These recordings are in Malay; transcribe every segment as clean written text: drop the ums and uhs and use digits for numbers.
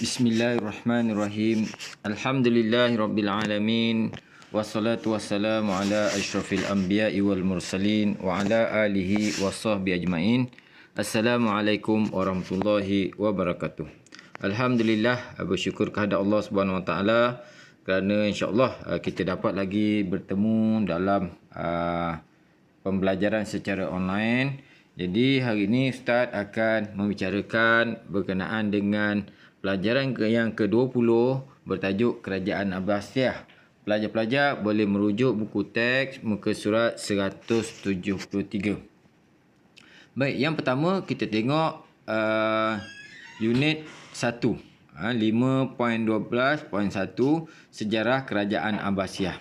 Bismillahirrahmanirrahim. Alhamdulillahirabbil wassalatu wassalamu ala asyrafil anbiya'i wal mursalin wa ala alihi washabbihi ajmain. Assalamualaikum warahmatullahi wabarakatuh. Alhamdulillah, bersyukur kepada Allah Subhanahu wa taala kerana insya-Allah kita dapat lagi bertemu dalam pembelajaran secara online. Jadi hari ini Ustaz akan membicarakan berkenaan dengan pelajaran yang ke-20 bertajuk Kerajaan Abbasiyah. Pelajar-pelajar boleh merujuk buku teks muka surat 173. Baik, yang pertama kita tengok unit 1. 5.12.1 Sejarah Kerajaan Abbasiyah.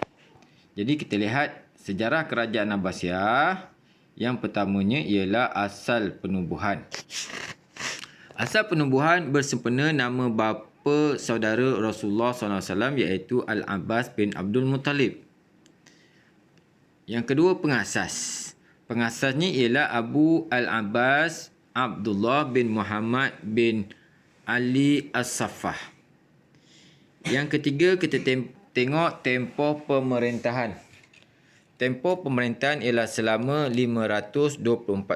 Jadi kita lihat sejarah Kerajaan Abbasiyah. Yang pertamanya ialah asal penubuhan. Asal penubuhan bersempena nama bapa saudara Rasulullah SAW iaitu Al-Abbas bin Abdul Muttalib. Yang kedua, pengasas. Pengasasnya ialah Abu Al-Abbas Abdullah bin Muhammad bin Ali As-Saffah. Yang ketiga, kita tengok tempoh pemerintahan. Tempoh pemerintahan ialah selama 524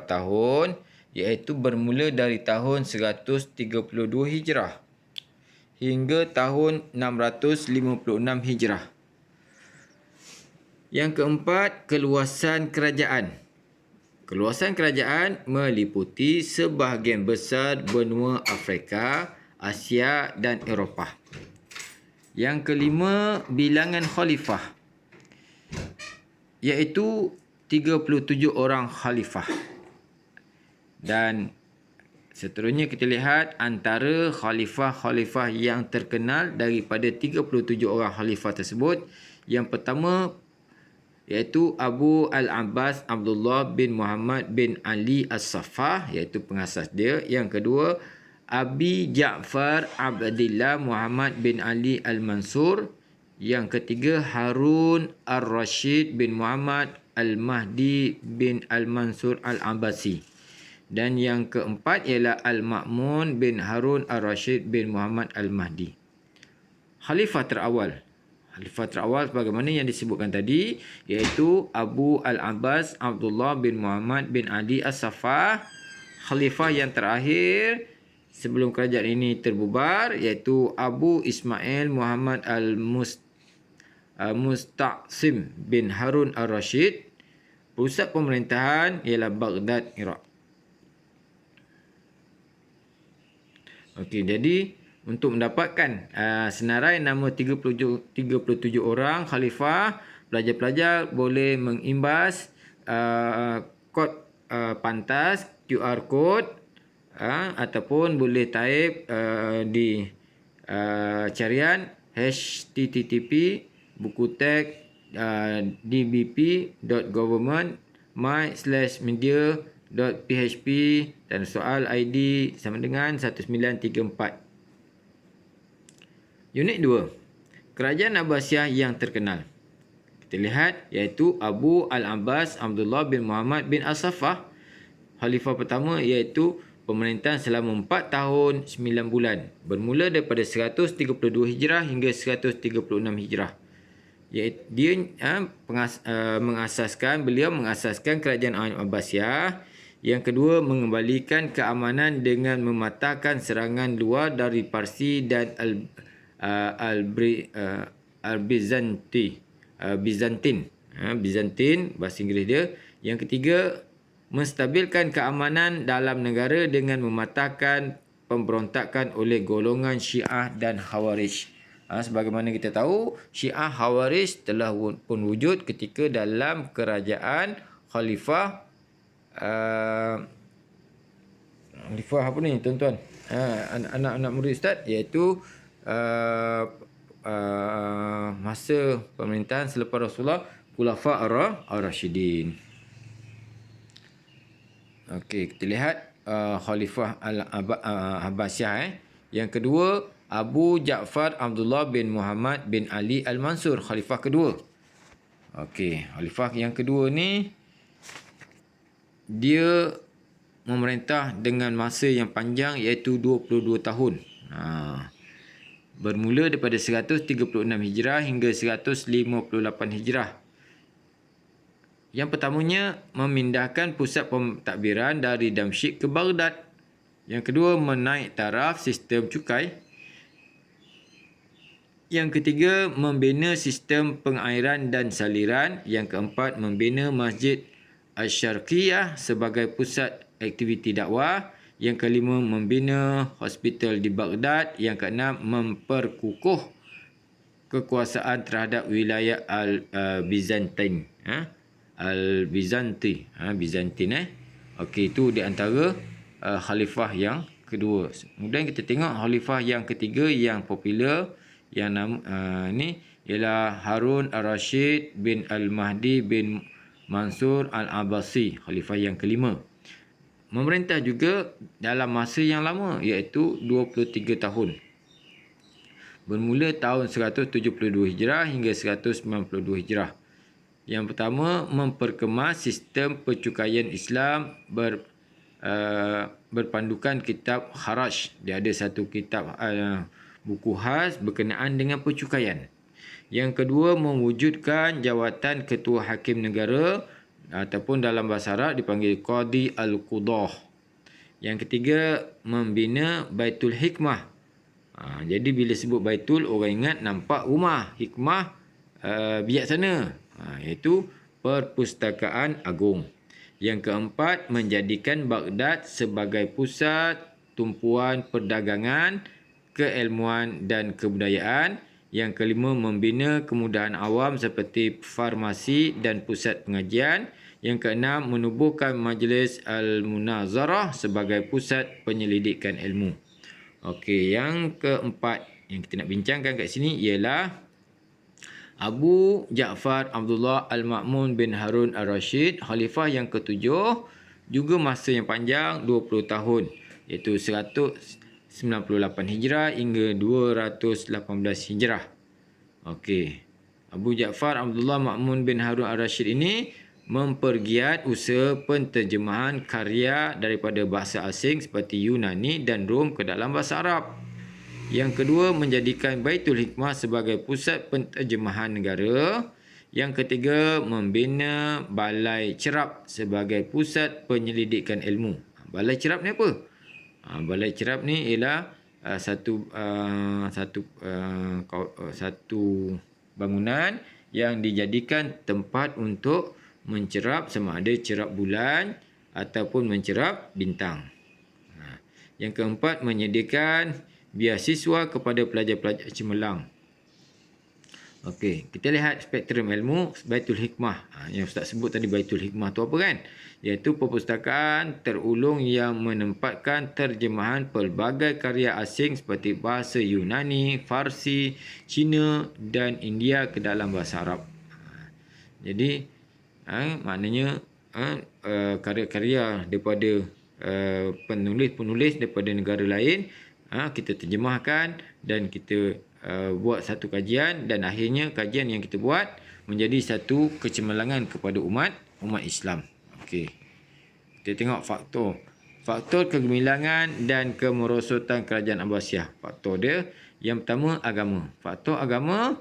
tahun, iaitu bermula dari tahun 132 Hijrah hingga tahun 656 Hijrah. Yang keempat, keluasan kerajaan. Keluasan kerajaan meliputi sebahagian besar benua Afrika, Asia dan Eropah. Yang kelima, bilangan khalifah, iaitu 37 orang khalifah. Dan seterusnya kita lihat antara khalifah-khalifah yang terkenal daripada 37 orang khalifah tersebut. Yang pertama iaitu Abu Al-Abbas Abdullah bin Muhammad bin Ali As-Saffah, iaitu pengasas dia. Yang kedua, Abi Ja'far Abdillah Muhammad bin Ali Al-Mansur. Yang ketiga, Harun Ar-Rashid bin Muhammad Al-Mahdi bin Al-Mansur Al-Abbasi. Dan yang keempat ialah Al-Ma'mun bin Harun Ar-Rashid bin Muhammad Al-Mahdi. Khalifah terawal. Khalifah terawal sebagaimana yang disebutkan tadi iaitu Abu Al-Abbas Abdullah bin Muhammad bin Ali As-Saffah. Khalifah yang terakhir sebelum kerajaan ini terbubar iaitu Abu Ismail Muhammad Musta'sim bin Harun Ar-Rashid. Pusat pemerintahan ialah Baghdad, Iraq. Okey, jadi untuk mendapatkan senarai nama 37 orang khalifah, pelajar-pelajar boleh mengimbas kod pantas QR code ataupun boleh type di carian http buku teks dbp.government.my/media.php dan soal ID sama dengan 1934. Unit 2. Kerajaan Abbasiyah yang terkenal. Kita lihat iaitu Abu Al-Abbas Abdullah bin Muhammad bin As-Saffah. Khalifah pertama iaitu pemerintahan selama 4 tahun 9 bulan. Bermula daripada 132 Hijrah hingga 136 Hijrah. Dia beliau mengasaskan kerajaan Abbasiyah. Yang kedua, mengembalikan keamanan dengan mematahkan serangan luar dari Parsi dan Bizantin bahasa Inggeris dia. Yang ketiga, menstabilkan keamanan dalam negara dengan mematahkan pemberontakan oleh golongan Syiah dan Khawarij. Sebagaimana kita tahu, Syiah Khawarij telah pun wujud ketika dalam kerajaan Khalifah apa ni tuan-tuan, anak-anak murid Ustaz, iaitu masa pemerintahan selepas Rasulullah, Khulafa Ar-Rasyidin. Okey, kita lihat Khalifah Al-Abbasiyah. Yang kedua, Abu Ja'far Abdullah bin Muhammad bin Ali Al-Mansur, khalifah kedua. Okey, khalifah yang kedua ni dia memerintah dengan masa yang panjang iaitu 22 tahun. bermula daripada 136 Hijrah hingga 158 Hijrah. Yang pertamanya, memindahkan pusat pentadbiran dari Damsyik ke Baghdad. Yang kedua, menaik taraf sistem cukai. Yang ketiga, membina sistem pengairan dan saliran. Yang keempat, membina Masjid Asy-Syarqiyah sebagai pusat aktiviti dakwah. Yang kelima, membina hospital di Baghdad. Yang keenam, memperkukuh kekuasaan terhadap wilayah Al-Bizantin. Al-Bizanti. Bizantin. Okey, itu di antara khalifah yang kedua. Kemudian kita tengok khalifah yang ketiga yang popular, yang ni ialah Harun Ar-Rasyid bin Al-Mahdi bin Mansur Al-Abbasi, khalifah yang kelima. Memerintah juga dalam masa yang lama, iaitu 23 tahun. Bermula tahun 172 Hijrah hingga 192 Hijrah. Yang pertama, memperkemas sistem percukaian Islam berpandukan kitab Kharaj. Dia ada satu kitab buku khas berkenaan dengan percukaian. Yang kedua, mewujudkan jawatan Ketua Hakim Negara ataupun dalam bahasa Arab dipanggil Qadi Al-Qudah. Yang ketiga, membina Baitul Hikmah. Jadi bila sebut Baitul, orang ingat nampak rumah. Hikmah bijaksana, iaitu perpustakaan agung. Yang keempat, menjadikan Baghdad sebagai pusat tumpuan perdagangan, keilmuan dan kebudayaan. Yang kelima, membina kemudahan awam seperti farmasi dan pusat pengajian. Yang keenam, menubuhkan Majlis Al-Munazarah sebagai pusat penyelidikan ilmu. Okey, yang keempat yang kita nak bincangkan kat sini ialah Abu Ja'far Abdullah Al-Ma'mun bin Harun Ar-Rasyid, khalifah yang ketujuh, juga masa yang panjang 20 tahun, iaitu 198 Hijrah hingga 218 Hijrah. Okey. Abu Ja'far Abdullah Ma'mun bin Harun Ar-Rasyid ini mempergiat usaha penterjemahan karya daripada bahasa asing seperti Yunani dan Rom ke dalam bahasa Arab. Yang kedua, menjadikan Baitul Hikmah sebagai pusat penterjemahan negara. Yang ketiga, membina Balai Cerap sebagai pusat penyelidikan ilmu. Balai Cerap ni apa? Balai Cerap ni ialah satu bangunan yang dijadikan tempat untuk mencerap sama ada cerap bulan ataupun mencerap bintang. Yang keempat, menyediakan beasiswa kepada pelajar-pelajar cemerlang. Okey, kita lihat spektrum ilmu Baitul Hikmah. Yang Ustaz sebut tadi Baitul Hikmah tu apa kan? Iaitu perpustakaan terulung yang menempatkan terjemahan pelbagai karya asing seperti bahasa Yunani, Farsi, Cina dan India ke dalam bahasa Arab. Jadi maknanya karya-karya daripada penulis-penulis daripada negara lain kita terjemahkan dan kita buat satu kajian, dan akhirnya kajian yang kita buat menjadi satu kecemerlangan kepada umat Islam. Okey. Kita tengok faktor kegemilangan dan kemerosotan kerajaan Abbasiyah. Faktor dia yang pertama, agama. Faktor agama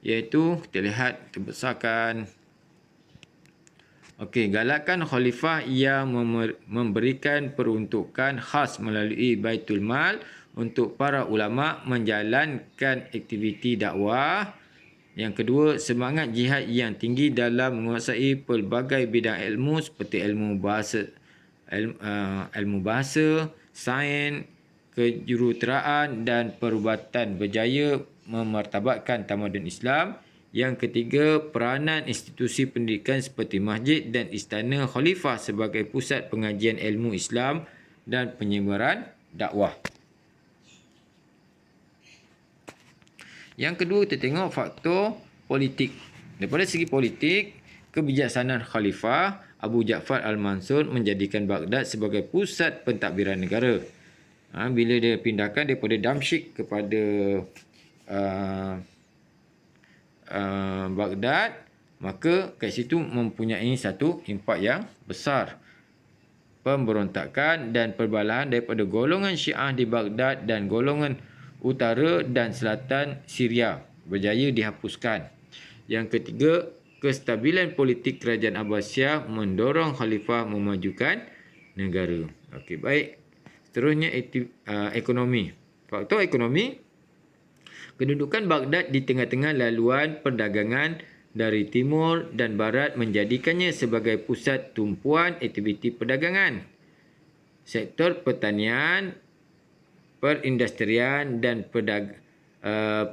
iaitu kita lihat, kita besarkan. Okey, galakan khalifah yang memberikan peruntukan khas melalui Baitul Mal untuk para ulama menjalankan aktiviti dakwah. Yang kedua, semangat jihad yang tinggi dalam menguasai pelbagai bidang ilmu seperti ilmu bahasa, sains, kejuruteraan dan perubatan berjaya memartabatkan tamadun Islam. Yang ketiga, peranan institusi pendidikan seperti masjid dan istana khalifah sebagai pusat pengajian ilmu Islam dan penyebaran dakwah. Yang kedua, kita tengok faktor politik. Daripada segi politik, kebijaksanaan khalifah Abu Ja'far Al-Mansur menjadikan Baghdad sebagai pusat pentadbiran negara. Bila dia pindahkan daripada Damsyik kepada Baghdad, maka kat situ mempunyai satu impak yang besar. Pemberontakan dan perbalahan daripada golongan Syiah di Baghdad dan golongan utara dan selatan Syria berjaya dihapuskan. Yang ketiga, kestabilan politik kerajaan Abbasiyah mendorong khalifah memajukan negara. Okey, baik. Seterusnya ekonomi. Faktor ekonomi, kedudukan Baghdad di tengah-tengah laluan perdagangan dari timur dan barat menjadikannya sebagai pusat tumpuan aktiviti perdagangan. Sektor pertanian, perindustrian dan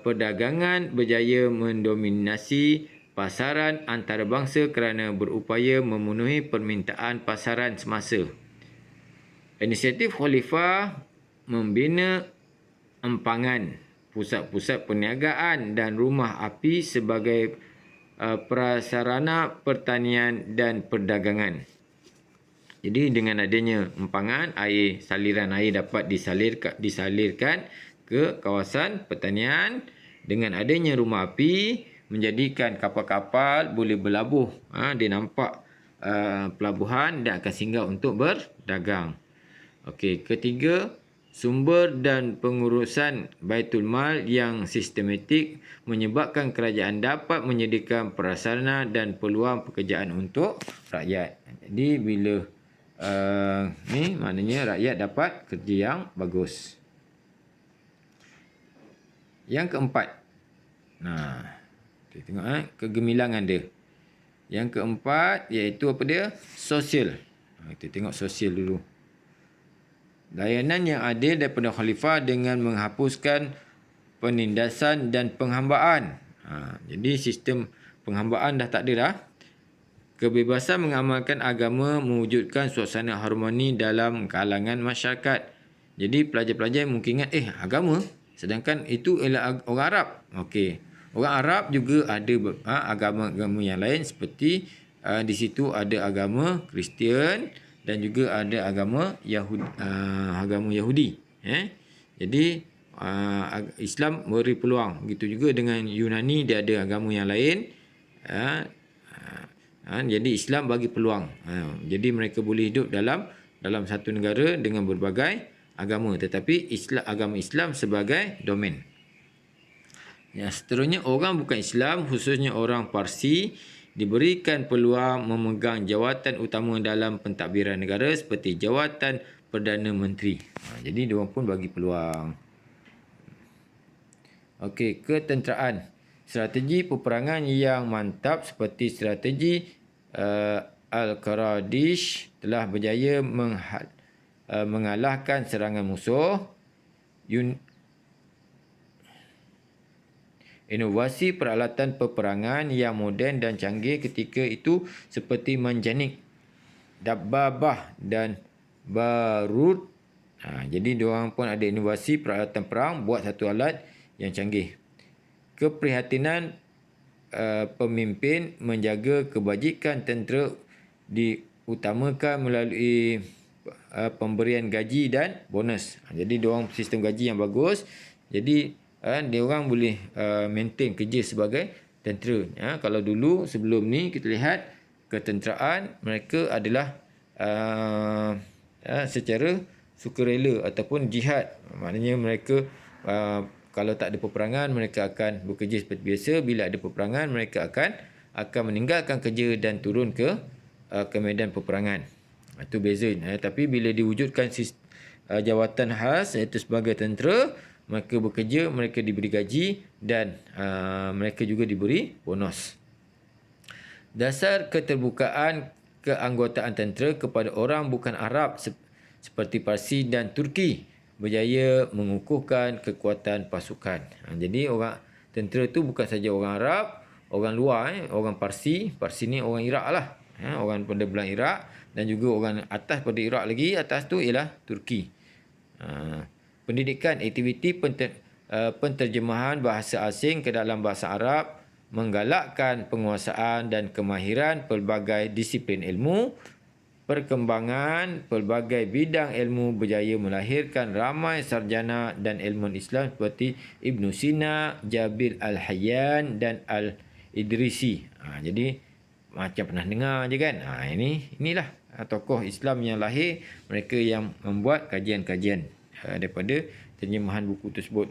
perdagangan berjaya mendominasi pasaran antarabangsa kerana berupaya memenuhi permintaan pasaran semasa. Inisiatif Khalifah membina empangan, pusat-pusat perniagaan dan rumah api sebagai prasarana pertanian dan perdagangan. Jadi dengan adanya empangan, saliran air dapat disalirkan ke kawasan pertanian. Dengan adanya rumah api, menjadikan kapal-kapal boleh berlabuh. Dia nampak pelabuhan dan akan singgah untuk berdagang. Okey, ketiga, sumber dan pengurusan Baitul Mal yang sistematik menyebabkan kerajaan dapat menyediakan prasarana dan peluang pekerjaan untuk rakyat. Jadi bila ni maknanya rakyat dapat kerja yang bagus. Yang keempat, kita tengok kegemilangan dia. Yang keempat iaitu apa dia? Sosial. Kita tengok sosial dulu. Layanan yang adil daripada khalifah dengan menghapuskan penindasan dan penghambaan. Jadi sistem penghambaan dah tak ada dah. Kebebasan mengamalkan agama mewujudkan suasana harmoni dalam kalangan masyarakat. Jadi pelajar-pelajar mungkin ingat, agama? Sedangkan itu ialah orang Arab. Okey. Orang Arab juga ada agama-agama yang lain seperti di situ ada agama Kristian dan juga ada agama Yahudi. Jadi Islam beri peluang. Begitu juga dengan Yunani, dia ada agama yang lain. Jadi Islam bagi peluang. Jadi mereka boleh hidup dalam satu negara dengan berbagai agama, tetapi agama Islam sebagai domen. Yang seterusnya, orang bukan Islam, khususnya orang Parsi, diberikan peluang memegang jawatan utama dalam pentadbiran negara seperti jawatan Perdana Menteri. Jadi diorang pun bagi peluang. Okey, ketenteraan. Strategi peperangan yang mantap seperti strategi Al-Qaradish telah berjaya mengalahkan serangan musuh. Inovasi peralatan peperangan yang moden dan canggih ketika itu seperti manjanik, dabbabah dan barut. Jadi diorang pun ada inovasi peralatan perang, buat satu alat yang canggih. Keprihatinan pemimpin menjaga kebajikan tentera diutamakan melalui pemberian gaji dan bonus. Jadi diorang sistem gaji yang bagus. Jadi diorang boleh maintain kerja sebagai tentera. Kalau dulu sebelum ni kita lihat ketenteraan mereka adalah secara sukarela ataupun jihad. Maknanya mereka kalau tak ada peperangan mereka akan bekerja seperti biasa. Bila ada peperangan mereka akan meninggalkan kerja dan turun ke medan peperangan. Itu beza. Tapi bila diwujudkan jawatan khas iaitu sebagai tentera, mereka bekerja, mereka diberi gaji dan mereka juga diberi bonus. Dasar keterbukaan keanggotaan tentera kepada orang bukan Arab seperti Parsi dan Turki berjaya mengukuhkan kekuatan pasukan. Jadi orang tentera tu bukan saja orang Arab, orang luar, orang Parsi. Parsi ni orang Iraq lah. Orang pada belah Iraq, dan juga orang atas pada Iraq lagi, atas tu ialah Turki. Pendidikan, aktiviti penterjemahan bahasa asing ke dalam bahasa Arab menggalakkan penguasaan dan kemahiran pelbagai disiplin ilmu. Perkembangan pelbagai bidang ilmu berjaya melahirkan ramai sarjana dan ilmuwan Islam seperti Ibn Sina, Jabir Al-Hayyan dan Al-Idrisi. Jadi macam pernah dengar je kan. Inilah tokoh Islam yang lahir, mereka yang membuat kajian-kajian daripada terjemahan buku tersebut.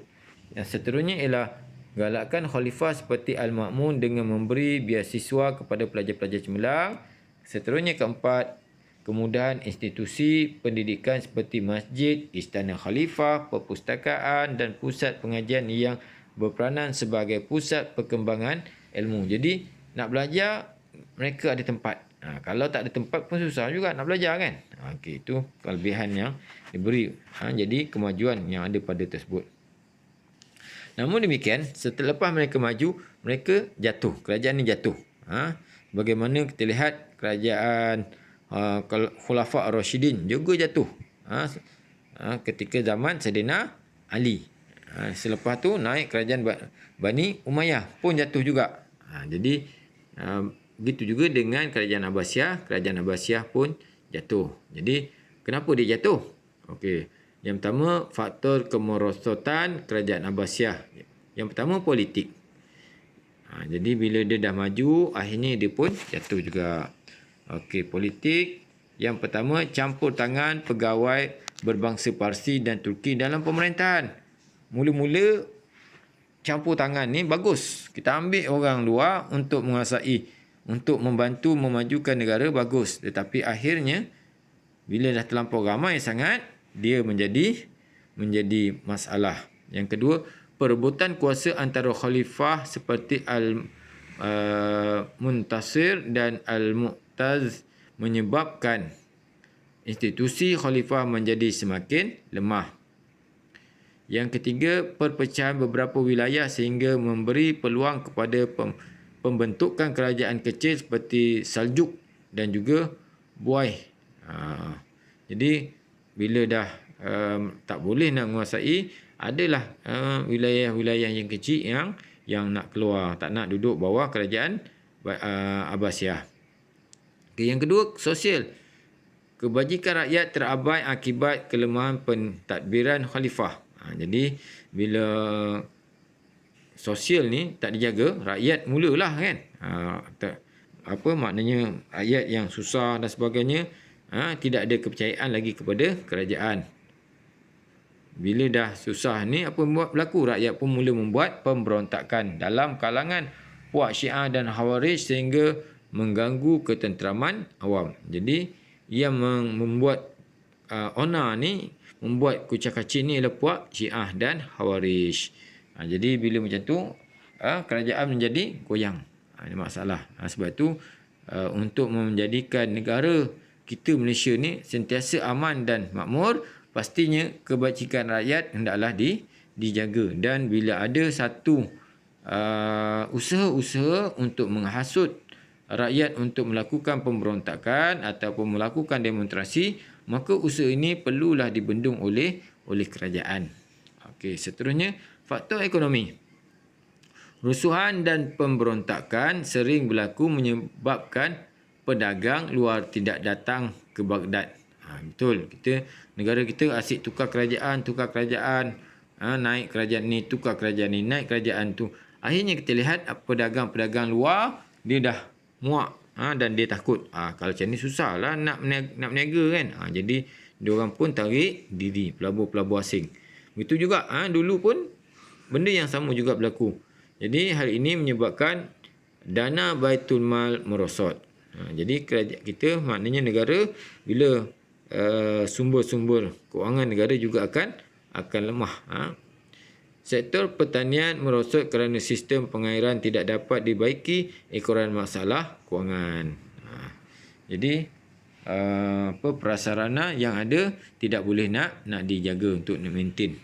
Yang seterusnya ialah galakkan khalifah seperti Al-Ma'mun dengan memberi beasiswa kepada pelajar-pelajar cemerlang. Seterusnya keempat, kemudahan institusi pendidikan seperti masjid, istana khalifah, perpustakaan dan pusat pengajian yang berperanan sebagai pusat perkembangan ilmu. Jadi nak belajar mereka ada tempat. Kalau tak ada tempat pun susah juga nak belajar kan. Okey, itu kelebihan yang diberi. Jadi kemajuan yang ada pada tersebut. Namun demikian, setelah mereka maju, mereka jatuh. Kerajaan ni jatuh. Bagaimana kita lihat kerajaan Khulafa Ar-Rasyidin juga jatuh. Ketika zaman Saidina Ali. Selepas tu naik kerajaan Bani Umayyah pun jatuh juga. Jadi begitu juga dengan kerajaan Abbasiyah. Kerajaan Abbasiyah pun jatuh. Jadi kenapa dia jatuh? Okey. Yang pertama, faktor kemerosotan kerajaan Abbasiyah. Yang pertama, politik. Jadi bila dia dah maju, akhirnya dia pun jatuh juga. Okey, politik. Yang pertama, campur tangan pegawai berbangsa Parsi dan Turki dalam pemerintahan. Mula-mula campur tangan ni bagus. Kita ambil orang luar untuk menguasai, untuk membantu memajukan negara, bagus. Tetapi akhirnya, bila dah terlampau ramai sangat, dia menjadi masalah. Yang kedua, perebutan kuasa antara khalifah seperti Al-Muntasir dan Al-Mu'taz menyebabkan institusi khalifah menjadi semakin lemah. Yang ketiga, perpecahan beberapa wilayah sehingga memberi peluang kepada pembentukan kerajaan kecil seperti Saljuk dan juga Buaih. Jadi bila dah tak boleh nak menguasai, adalah wilayah-wilayah yang kecil yang nak keluar, tak nak duduk bawah kerajaan Abbasiyah. Okay, yang kedua, sosial. Kebajikan rakyat terabai akibat kelemahan pentadbiran khalifah. Jadi bila sosial ni tak dijaga, rakyat mulalah kan. Apa maknanya rakyat yang susah dan sebagainya, tidak ada kepercayaan lagi kepada kerajaan. Bila dah susah ni, apa yang berlaku? Rakyat pun mula membuat pemberontakan dalam kalangan puak Syiah dan Khawarij sehingga mengganggu ketenteraman awam. Jadi yang membuat onar ni, membuat kucak-kacir ni adalah puak Syiah dan Khawarij. Jadi bila macam tu, kerajaan menjadi goyang. Ini masalah. Sebab tu untuk menjadikan negara kita Malaysia ni sentiasa aman dan makmur, pastinya kebajikan rakyat hendaklah dijaga. Dan bila ada satu usaha-usaha untuk menghasut rakyat untuk melakukan pemberontakan ataupun melakukan demonstrasi, maka usaha ini perlulah dibendung oleh kerajaan. Okey, seterusnya faktor ekonomi. Rusuhan dan pemberontakan sering berlaku menyebabkan pedagang luar tidak datang ke Baghdad. Betul. Negara kita asyik tukar kerajaan. Naik kerajaan ni, tukar kerajaan ni, naik kerajaan tu. Akhirnya kita lihat pedagang-pedagang luar, dia dah muak dan dia takut. Kalau macam ni susahlah nak berniaga kan. Jadi diorang pun tarik diri, pelabur-pelabur asing. Begitu juga dulu pun benda yang sama juga berlaku. Jadi hal ini menyebabkan dana Baitul Mal merosot. Jadi kerajaan kita, maknanya negara, bila sumber-sumber kewangan negara juga akan lemah. Sektor pertanian merosot kerana sistem pengairan tidak dapat dibaiki ekoran masalah kewangan. Jadi prasarana yang ada tidak boleh nak dijaga untuk maintain.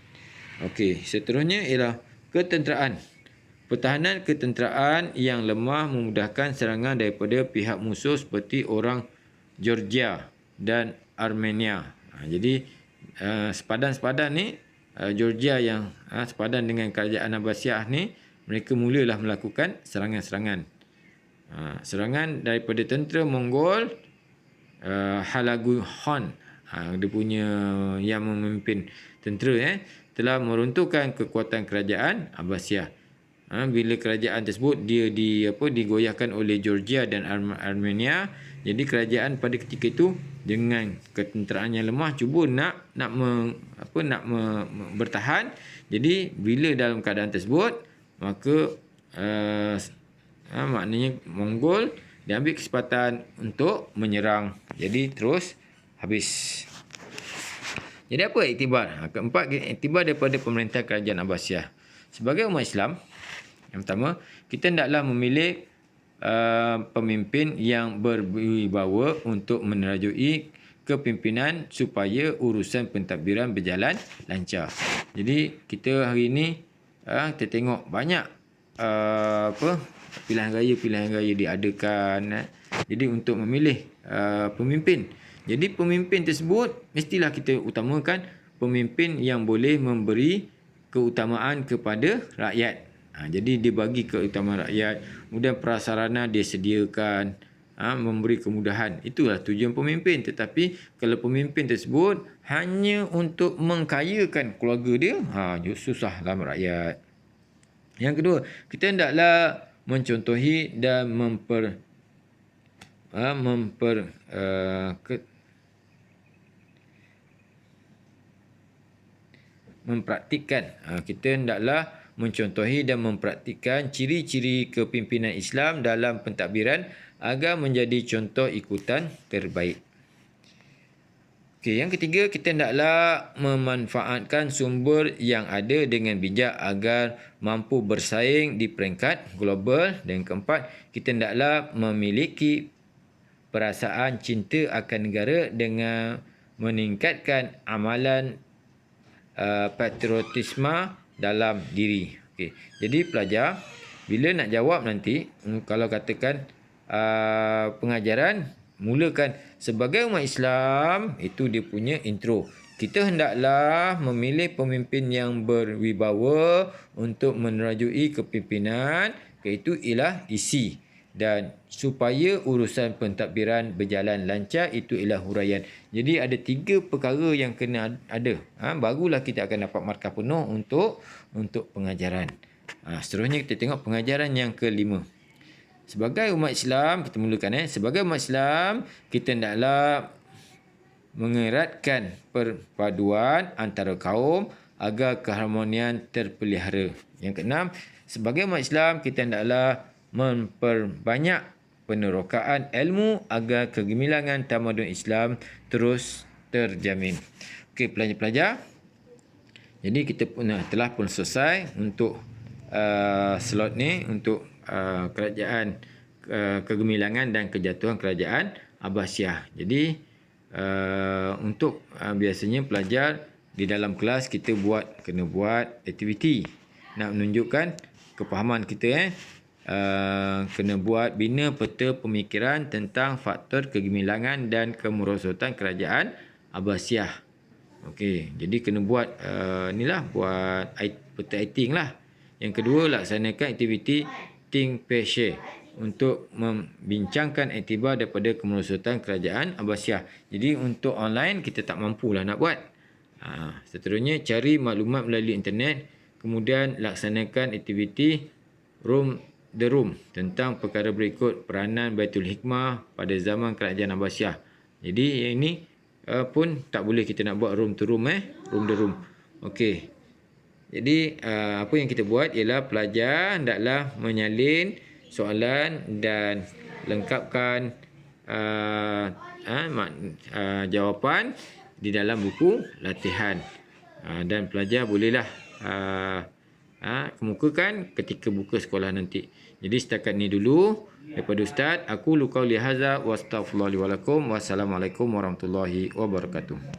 Okey, seterusnya ialah ketenteraan. Pertahanan ketenteraan yang lemah memudahkan serangan daripada pihak musuh seperti orang Georgia dan Armenia. Jadi sepadan-sepadan ni, Georgia yang sepadan dengan kerajaan Abbasiyah ni, mereka mulalah melakukan serangan-serangan. Serangan daripada tentera Mongol, Hulagu Khan, dia punya yang memimpin tentera telah meruntuhkan kekuatan kerajaan Abbasiyah. bila kerajaan tersebut dia digoyahkan oleh Georgia dan Armenia. Jadi kerajaan pada ketika itu dengan ketenteraan yang lemah cuba nak bertahan. Jadi bila dalam keadaan tersebut, maka maknanya Mongol dia ambil kesempatan untuk menyerang. Jadi terus habis. Jadi apa iktibar? Keempat, iktibar daripada pemerintah kerajaan Abbasiyah. Sebagai umat Islam, yang pertama, kita hendaklah memilih pemimpin yang berwibawa untuk menerajui kepimpinan supaya urusan pentadbiran berjalan lancar. Jadi kita hari ini kita tengok banyak pilihan raya diadakan. Jadi untuk memilih pemimpin. Jadi pemimpin tersebut mestilah kita utamakan pemimpin yang boleh memberi keutamaan kepada rakyat. Jadi dia bagi keutamaan rakyat, kemudian prasarana dia sediakan, memberi kemudahan. Itulah tujuan pemimpin. Tetapi kalau pemimpin tersebut hanya untuk mengkayakan keluarga dia, susahlah rakyat. Yang kedua, kita hendaklah mencontohi dan mempraktikkan. Kita hendaklah mencontohi dan mempraktikkan ciri-ciri kepimpinan Islam dalam pentadbiran agar menjadi contoh ikutan terbaik. Okey, yang ketiga, kita hendaklah memanfaatkan sumber yang ada dengan bijak agar mampu bersaing di peringkat global. Dan keempat, kita hendaklah memiliki perasaan cinta akan negara dengan meningkatkan amalan patriotisme dalam diri. Okey. Jadi pelajar bila nak jawab nanti, kalau katakan pengajaran, mulakan sebagai umat Islam, itu dia punya intro. Kita hendaklah memilih pemimpin yang berwibawa untuk menerajui kepimpinan, iaitu ialah isi. Dan supaya urusan pentadbiran berjalan lancar, itu ialah huraian. Jadi ada 3 perkara yang kena ada. Barulah kita akan dapat markah penuh untuk pengajaran. Seterusnya kita tengok pengajaran yang kelima. Sebagai umat Islam, kita mulakan sebagai umat Islam, kita hendaklah mengeratkan perpaduan antara kaum agar keharmonian terpelihara. Yang keenam, sebagai umat Islam, kita hendaklah memperbanyak penerokaan ilmu agar kegemilangan tamadun Islam terus terjamin. Okey, pelajar-pelajar. Jadi kita telah pun selesai untuk slot ni untuk kerajaan kegemilangan dan kejatuhan kerajaan Abbasiyah. Jadi untuk biasanya pelajar di dalam kelas kita kena buat aktiviti nak menunjukkan kefahaman kita. Kena buat bina peta pemikiran tentang faktor kegemilangan dan kemerosotan kerajaan Abbasiyah. Okey, jadi kena buat buat peta acting lah. Yang kedua, laksanakan aktiviti think, pair, share untuk membincangkan iktibar daripada kemerosotan kerajaan Abbasiyah. Jadi untuk online kita tak mampulah nak buat. Seterusnya, cari maklumat melalui internet, kemudian laksanakan aktiviti The Room tentang perkara berikut peranan Baitul Hikmah pada zaman kerajaan Abbasiyah. Jadi yang ini pun tak boleh kita nak buat room to room, room the room. Okey. Jadi apa yang kita buat ialah pelajar hendaklah menyalin soalan dan lengkapkan jawapan di dalam buku latihan. Dan pelajar bolehlah kemukakan ketika buka sekolah nanti. Jadi setakat ni dulu daripada Ustaz. Aku qauli hadza wa astaghfirullahi wa lakum. Wassalamualaikum warahmatullahi wabarakatuh.